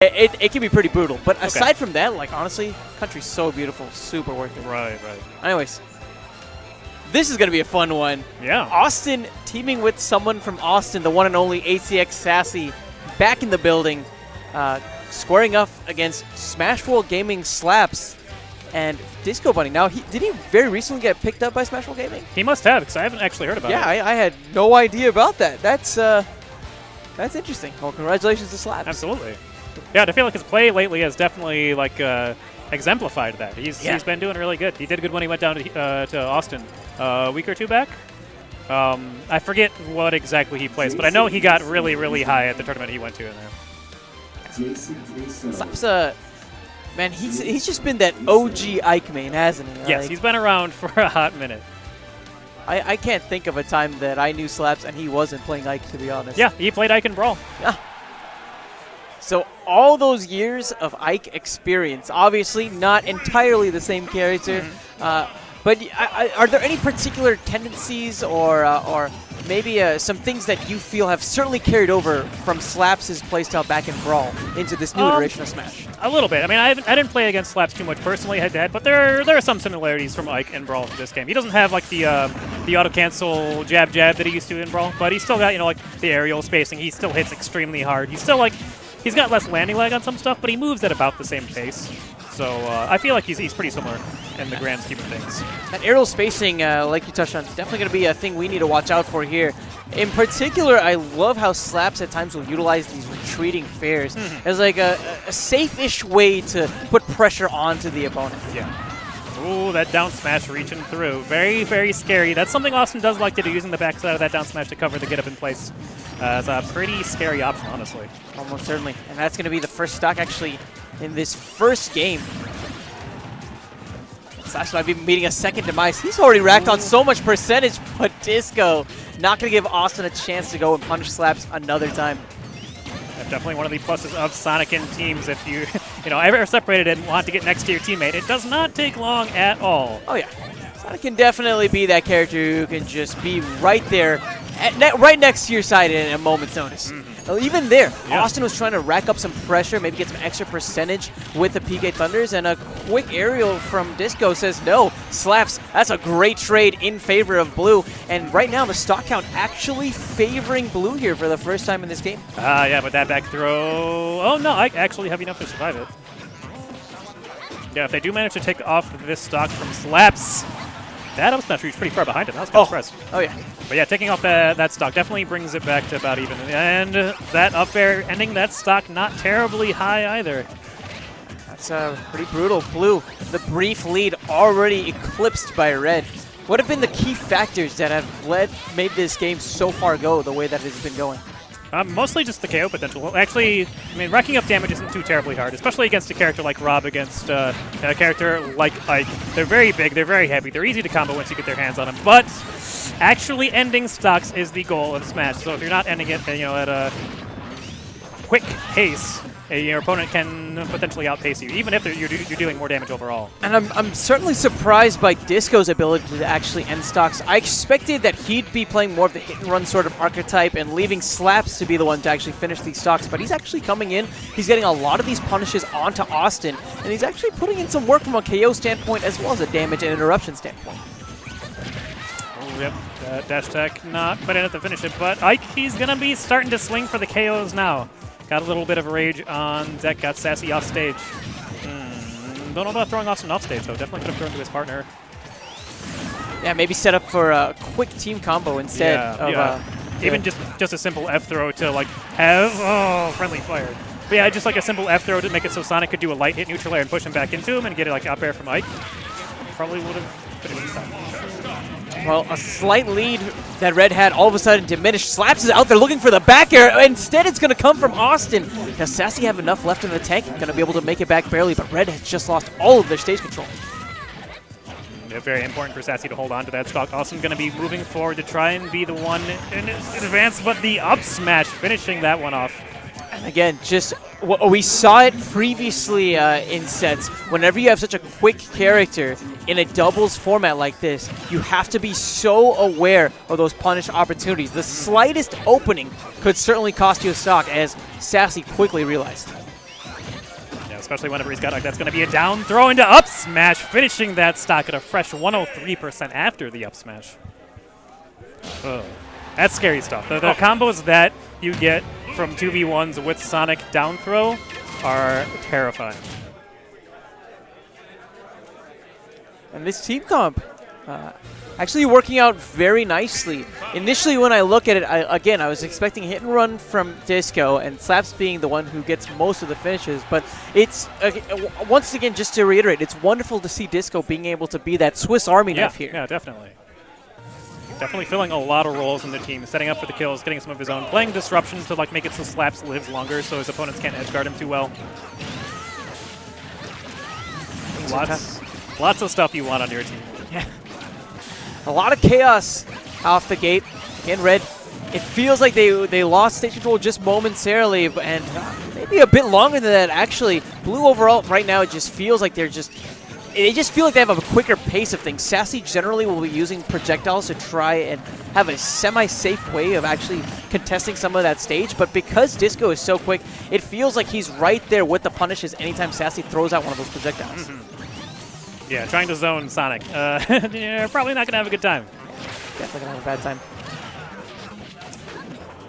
It can be pretty brutal. But aside from that, like, honestly, country's so beautiful. Super worth it. Right. Anyways, this is going to be a fun one. Yeah. Awestin teaming with someone from Awestin, the one and only ACX SaSSy, back in the building, squaring off against Smash World Gaming Slaps and DisqoBunny. Now, did he very recently get picked up by Smash World Gaming? He must have, because I haven't actually heard about it. Yeah, I had no idea about that. That's interesting. Well, congratulations to Slaps. Absolutely. Yeah, I feel like his play lately has definitely like exemplified that. He's been doing really good. He did good when he went down to Austin a week or two back. I forget what exactly he plays, but I know he got really, really high at the tournament he went to in there. Slaps, man, he's just been that OG Ike main, hasn't he? Yes, he's been around for a hot minute. I can't think of a time that I knew Slaps and he wasn't playing Ike, to be honest. Yeah, he played Ike and Brawl. Yeah. So all those years of Ike experience, obviously not entirely the same character, but are there any particular tendencies or maybe some things that you feel have certainly carried over from Slaps' playstyle back in Brawl into this new iteration of Smash? A little bit. I mean, I didn't play against Slaps too much personally head-to-head, but there are some similarities from Ike and Brawl to this game. He doesn't have like the auto-cancel jab that he used to in Brawl, but he's still got, like the aerial spacing. He still hits extremely hard. He's still he's got less landing lag on some stuff, but he moves at about the same pace. So I feel like he's pretty similar in the grand scheme of things. That aerial spacing, like you touched on, is definitely going to be a thing we need to watch out for here. In particular, I love how Slaps at times will utilize these retreating fairs as like a safe-ish way to put pressure onto the opponent. Yeah. Ooh, that down smash reaching through. Very, very scary. That's something Awestin does like to do, using the backside of that down smash to cover the get up in place. It's a pretty scary option, honestly. Almost certainly. And that's going to be the first stock, actually, in this first game. Slash might be meeting a second demise. He's already racked on so much percentage, but Disco not going to give Awestin a chance to go and punish Slaps another time. That's definitely one of the pluses of Sonic in teams. If you, ever separated and want to get next to your teammate, it does not take long at all. Oh, yeah. Sonic can definitely be that character who can just be right there, right next to your side in a moment's notice. Even there, Awestin was trying to rack up some pressure, maybe get some extra percentage with the PK Thunders, and a quick aerial from Disco says, no, Slaps, that's a great trade in favor of Blue. And right now, the stock count actually favoring Blue here for the first time in this game. Yeah, but that back throw, oh no, I actually have enough to survive it. Yeah, if they do manage to take off this stock from Slaps, that up smash reached pretty far behind him. I was kind of impressed. Oh, yeah. But yeah, taking off that stock definitely brings it back to about even. And that up air ending that stock not terribly high either. That's pretty brutal. Blue, the brief lead already eclipsed by Red. What have been the key factors that have made this game so far go the way that it's been going? Mostly just the KO potential. Well, actually, I mean, racking up damage isn't too terribly hard, especially against a character like Rob, against a character like Ike. They're very big, they're very heavy, they're easy to combo once you get their hands on them, but actually ending stocks is the goal of Smash. So if you're not ending it, at a quick pace, your opponent can potentially outpace you, even if you're dealing more damage overall. And I'm certainly surprised by Disco's ability to actually end stocks. I expected that he'd be playing more of the hit-and-run sort of archetype and leaving Slaps to be the one to actually finish these stocks, but he's actually coming in. He's getting a lot of these punishes onto Awestin, and he's actually putting in some work from a KO standpoint as well as a damage and interruption standpoint. Oh, yep. Dash attack not quite enough to finish it, but Ike, he's going to be starting to swing for the KOs now. Got a little bit of a rage on deck, got SaSSy off stage. Don't know about throwing Awestin off stage, though. Definitely could have thrown to his partner. Yeah, maybe set up for a quick team combo instead of... Even just a simple F throw to, have... friendly fire. But yeah, just a simple F throw to make it so Sonic could do a light hit neutral air and push him back into him and get it, up air from Ike. Probably would have finished this time. Well, a slight lead that Red had all of a sudden diminished. Slaps is out there looking for the back air. Instead, it's going to come from Awestin. Does SaSSy have enough left in the tank? Going to be able to make it back barely, but Red has just lost all of their stage control. Yeah, very important for SaSSy to hold on to that stock. Awestin going to be moving forward to try and be the one in advance, but the up smash finishing that one off. And again, just we saw it previously in sets. Whenever you have such a quick character in a doubles format like this, you have to be so aware of those punish opportunities. The slightest opening could certainly cost you a stock, as SaSSy quickly realized. especially whenever he's got like that's going to be a down throw into up smash, finishing that stock at a fresh 103% after the up smash. Oh, that's scary stuff. The combos that you get from 2v1s with Sonic down throw are terrifying. And this team comp actually working out very nicely. Initially, when I look at it, I was expecting hit and run from Disco and Slaps being the one who gets most of the finishes. But it's, once again, just to reiterate, it's wonderful to see Disco being able to be that Swiss Army knife here. Yeah, definitely. Definitely filling a lot of roles in the team, setting up for the kills, getting some of his own, playing disruptions to like make it so Slaps lives longer so his opponents can't edge guard him too well. Lots of stuff you want on your team. Yeah. A lot of chaos off the gate. Again, Red, it feels like they lost stage control just momentarily, and maybe a bit longer than that, actually. Blue overall, right now, it just feels like they just feel like they have a quicker pace of things. SaSSy generally will be using projectiles to try and have a semi-safe way of actually contesting some of that stage, but because Disco is so quick, it feels like he's right there with the punishes anytime SaSSy throws out one of those projectiles. Yeah, trying to zone Sonic. You're probably not going to have a good time. Definitely going to have a bad time.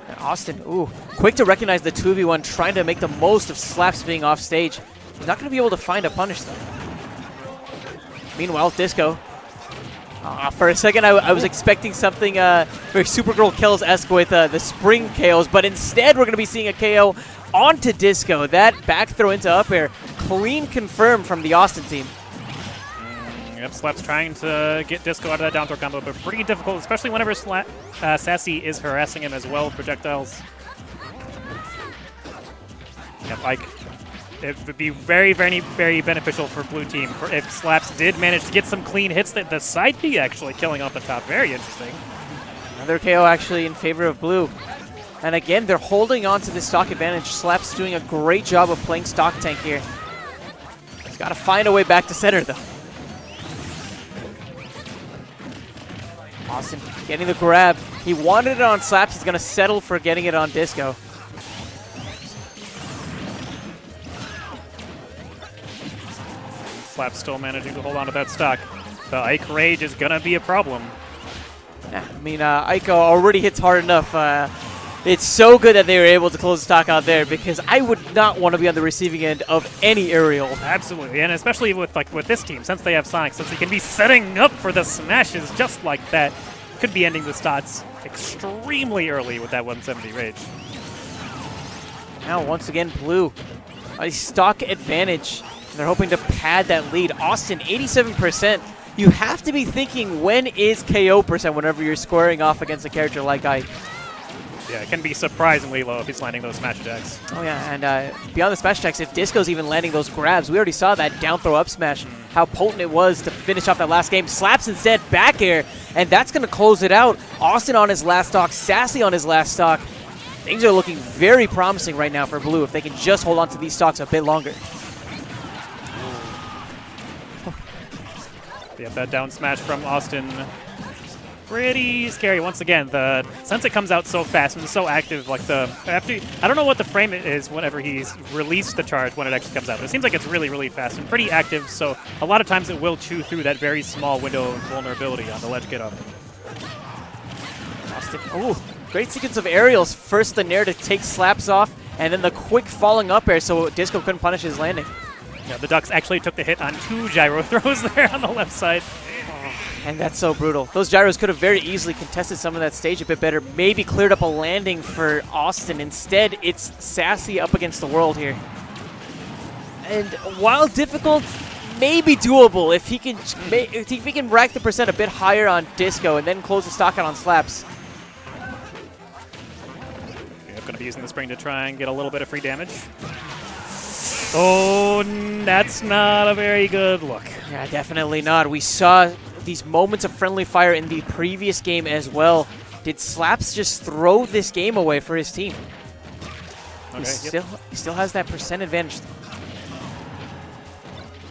And Awestin, ooh, quick to recognize the 2v1, trying to make the most of Slaps being off stage. He's not going to be able to find a punish, though. Meanwhile, Disco. For a second, I was expecting something very Supergirl Kills-esque with the spring KOs, but instead we're going to be seeing a KO onto Disco. That back throw into up air, clean confirmed from the Awestin team. Yep, Slaps trying to get Disco out of that down throw combo, but pretty difficult, especially whenever SaSSy is harassing him as well with projectiles. Yep, like, it would be very, very, very beneficial for Blue Team if Slaps did manage to get some clean hits. That the side B actually killing off the top. Very interesting. Another KO actually in favor of Blue. And again, they're holding on to the stock advantage. Slaps doing a great job of playing stock tank here. He's got to find a way back to center, though. Awestin getting the grab. He wanted it on Slaps. He's going to settle for getting it on Disco. Slaps still managing to hold on to that stock. The Ike Rage is going to be a problem. Yeah, I mean, Ike already hits hard enough. It's so good that they were able to close the stock out there because I would not want to be on the receiving end of any aerial. Absolutely, and especially with this team, since they have Sonic, since they can be setting up for the smashes just like that, could be ending the stats extremely early with that 170 Rage. Now, once again, Blue, a stock advantage. They're hoping to pad that lead. Awestin, 87%. You have to be thinking, when is KO percent whenever you're squaring off against a character like Ike? Yeah, it can be surprisingly low if he's landing those smash attacks. Oh yeah, and beyond the smash attacks, if Disco's even landing those grabs, we already saw that down throw up smash, how potent it was to finish off that last game. Slaps instead back air, and that's going to close it out. Awestin on his last stock, SaSSy on his last stock. Things are looking very promising right now for Blue if they can just hold on to these stocks a bit longer. Yep, that down smash from Awestin. Pretty scary. Once again, since it comes out so fast and so active, like I don't know what the frame is whenever he's released the charge when it actually comes out, but it seems like it's really, really fast and pretty active, so a lot of times it will chew through that very small window of vulnerability on the ledge get up. Ooh, great sequence of aerials. First the nair to take Slaps off, and then the quick falling up air so Disco couldn't punish his landing. Yeah, the Ducks actually took the hit on 2 gyro throws there on the left side. And that's so brutal. Those gyros could have very easily contested some of that stage a bit better, maybe cleared up a landing for Awestin. Instead, it's SaSSy up against the world here. And while difficult, maybe doable if he can rack the percent a bit higher on Disco and then close the stock out on Slaps. Yep, going to be using the spring to try and get a little bit of free damage. Oh, that's not a very good look. Yeah, definitely not. We saw these moments of friendly fire in the previous game as well. Did Slaps just throw this game away for his team? Okay, he still has that percent advantage.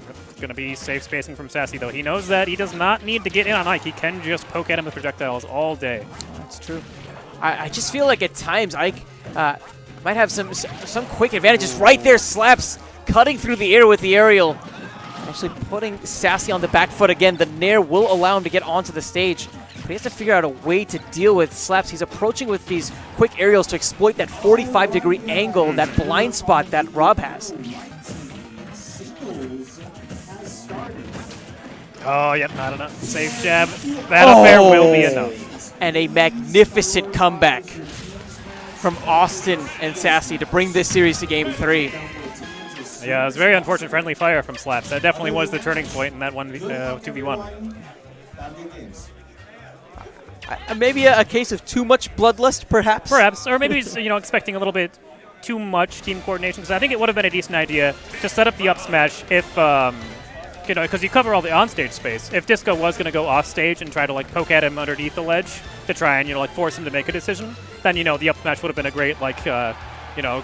It's going to be safe spacing from SaSSy, though. He knows that he does not need to get in on Ike. He can just poke at him with projectiles all day. That's true. I just feel like at times Ike might have some quick advantages. Right there, Slaps cutting through the air with the aerial. Actually putting SaSSy on the back foot again. The Nair will allow him to get onto the stage. But he has to figure out a way to deal with Slaps. He's approaching with these quick aerials to exploit that 45-degree angle, that blind spot that Rob has. Oh, yep, not enough. Safe jab. That affair will be enough. And a magnificent comeback from Awestin and SaSSy to bring this series to Game 3. Yeah, it was very unfortunate friendly fire from Slaps. That definitely was the turning point in that 2v1. Maybe a case of too much bloodlust, perhaps? Perhaps, or maybe he's expecting a little bit too much team coordination, because I think it would have been a decent idea to set up the up smash if, because you cover all the onstage space. If Disco was going to go off stage and try to poke at him underneath the ledge to try and force him to make a decision, then the up smash would have been a great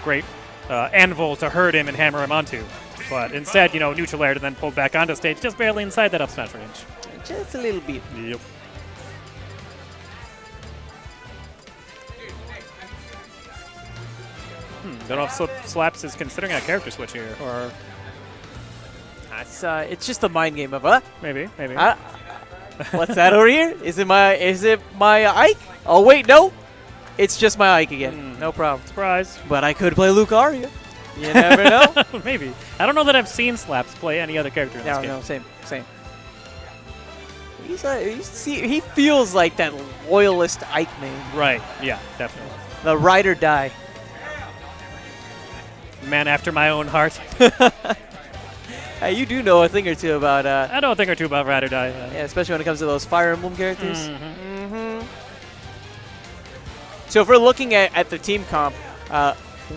great anvil to hurt him and hammer him onto. But instead, neutral aired and then pulled back onto stage, just barely inside that up smash range. Just a little bit. Yep. Don't know if Slaps is considering a character switch here, or it's just a mind game of maybe. What's that over here? Is it my Ike? Oh wait, no. It's just my Ike again. No problem. Surprise. But I could play Lucario. You never know. Maybe. I don't know that I've seen Slaps play any other character in this game. No, same. He feels like that loyalist Ike name. Right. Yeah, definitely. The ride or die. Man after my own heart. Hey, you do know a thing or two about... I know a thing or two about ride or die. Yeah, especially when it comes to those Fire Emblem characters. So if we're looking at the team comp,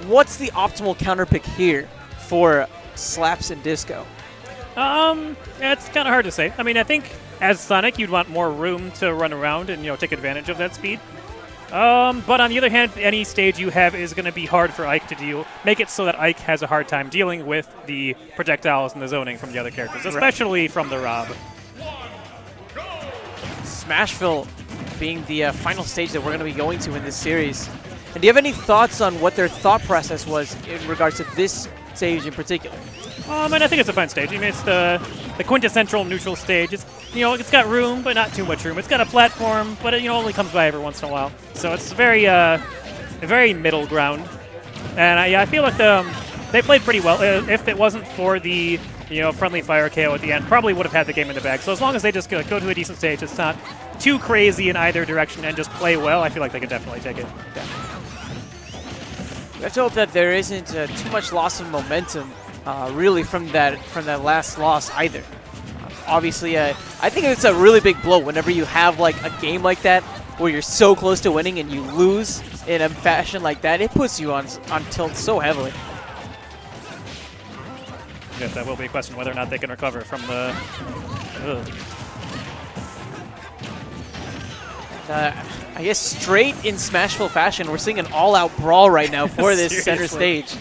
what's the optimal counter pick here for Slaps and Disco? It's kind of hard to say. I mean, I think as Sonic, you'd want more room to run around and take advantage of that speed. But on the other hand, any stage you have is going to be hard for Ike to deal. Make it so that Ike has a hard time dealing with the projectiles and the zoning from the other characters, especially from the Rob. Smashville being the final stage that we're going to be going to in this series. And do you have any thoughts on what their thought process was in regards to this stage in particular? And I think it's a fun stage. I mean, it's the quintessential neutral stage. It's it's got room, but not too much room. It's got a platform, but it only comes by every once in a while. So it's very middle ground. And I feel like they played pretty well. If it wasn't for the friendly fire KO at the end, probably would have had the game in the bag. So as long as they just go to a decent stage, it's not too crazy in either direction, and just play well, I feel like they could definitely take it. Yeah. We have to hope that there isn't too much loss of momentum, really, from that last loss either. Obviously, I think it's a really big blow whenever you have a game like that where you're so close to winning and you lose in a fashion like that. It puts you on tilt so heavily. Yes, that will be a question whether or not they can recover from the... I guess straight in Smashville fashion, we're seeing an all-out brawl right now for this center stage.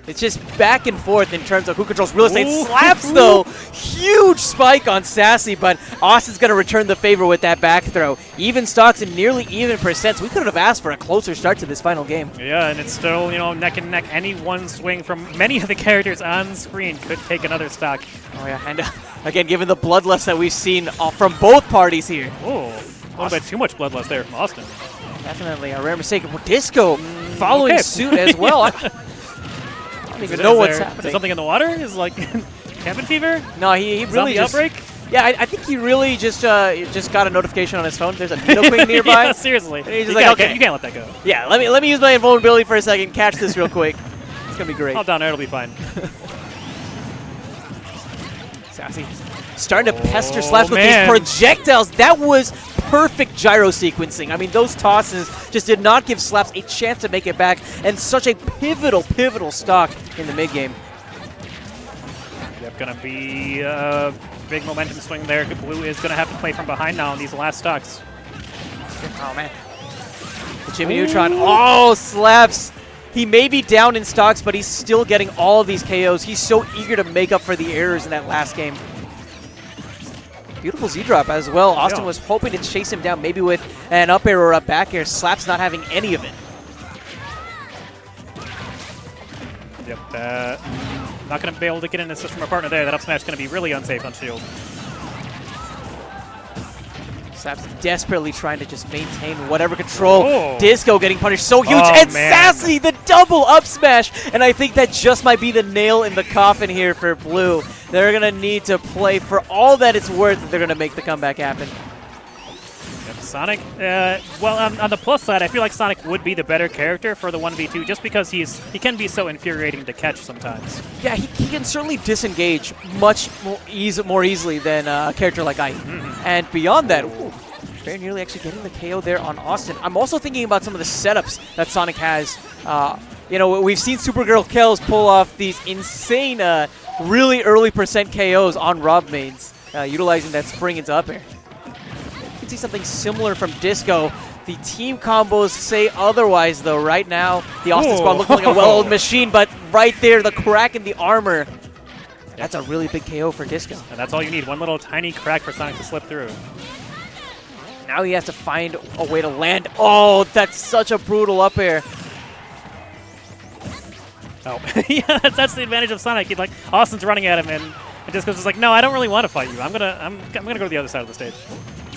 It's just back and forth in terms of who controls real estate. Slaps, though. Huge spike on SaSSy, but Austin's going to return the favor with that back throw. Even stocks and nearly even percents. We could have asked for a closer start to this final game. Yeah, and it's still, neck and neck. Any one swing from many of the characters on screen could take another stock. Oh, yeah. And again, given the bloodlust that we've seen from both parties here. Oh, a little bit too much bloodlust there from Austin. Definitely a rare mistake. Disco following suit as well. I don't even know what's happening. Is there something in the water? Is cabin fever? No, he really just... outbreak? Yeah, I think he really just got a notification on his phone. There's a Nidoqueen nearby. Yeah, seriously. And he's just okay. You can't let that go. Yeah, let me use my invulnerability for a second, catch this real quick. It's going to be great. Hold down there, it'll be fine. SaSSy starting to pester Slaps with these projectiles. That was perfect gyro sequencing. I mean, those tosses just did not give Slaps a chance to make it back, and such a pivotal stock in the mid-game. Yep, going to be a big momentum swing there. Blue is going to have to play from behind now in these last stocks. Oh, man. The Jimmy Neutron. Oh, Slaps. He may be down in stocks, but he's still getting all of these KOs. He's so eager to make up for the errors in that last game. Beautiful Z-drop as well. Austin was hoping to chase him down, maybe with an up air or a back air. Slaps not having any of it. Yep, Not going to be able to get an assist from a partner there. That up smash is going to be really unsafe on shield. SaSSy desperately trying to just maintain whatever control. Oh. Disco getting punished so huge. Oh, And man. SaSSy, the double up smash. And I think that just might be the nail in the coffin here for Blue. They're going to need to play for all that it's worth if they're going to make the comeback happen. Sonic, well, on the plus side, I feel like Sonic would be the better character for the 1v2 just because he can be so infuriating to catch sometimes. Yeah, he can certainly disengage much more easily than a character like Ike. And beyond that, ooh, very nearly actually getting the KO there on Awestin. I'm also thinking about some of the setups that Sonic has. You know, we've seen Supergirl Kells pull off these insane, really early percent KOs on Rob mains, utilizing that spring into up air. You can see something similar from Disco. The team combos say otherwise, though. Right now, the Awestin squad looking like a well-oiled machine, but right there, the crack in the armor. That's a really big KO for Disco. And that's all you need, one little tiny crack for Sonic to slip through. Now he has to find a way to land. Oh, that's such a brutal up air. Oh, yeah, that's the advantage of Sonic. Like Austin's running at him, and Disco's just like, no, I don't really want to fight you. I'm gonna go to the other side of the stage.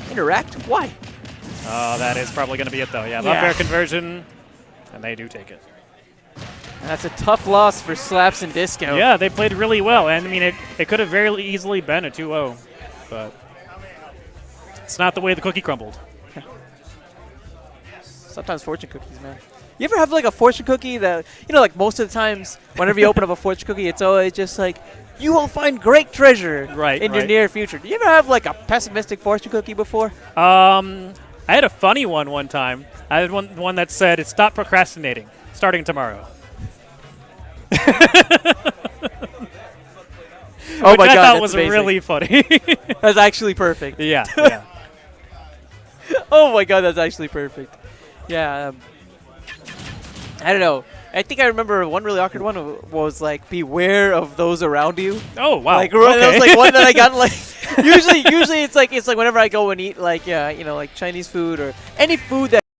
Interact? Why? Oh, that is probably gonna be it though. Yeah, Yeah. up air conversion, and they do take it. And that's a tough loss for Slaps and Disco. Yeah, they played really well, and I mean, it could have very easily been a 2-0, but it's not the way the cookie crumbled. Sometimes fortune cookies, man. You ever have like a fortune cookie that, you know, like most of the times, whenever you open up a fortune cookie, it's always just like, you will find great treasure in your near future. Do you ever have like a pessimistic fortune cookie before? I had a funny one time. I had one that said, "Stop procrastinating, starting tomorrow." Oh my I god, thought that's was amazing. really funny. That's actually perfect. yeah, yeah. Oh my god, that's actually perfect. Yeah, I don't know. I think I remember one really awkward one was like, beware of those around you. Oh wow. Like that was like one that I got like usually it's like whenever I go and eat like you know, like Chinese food or any food that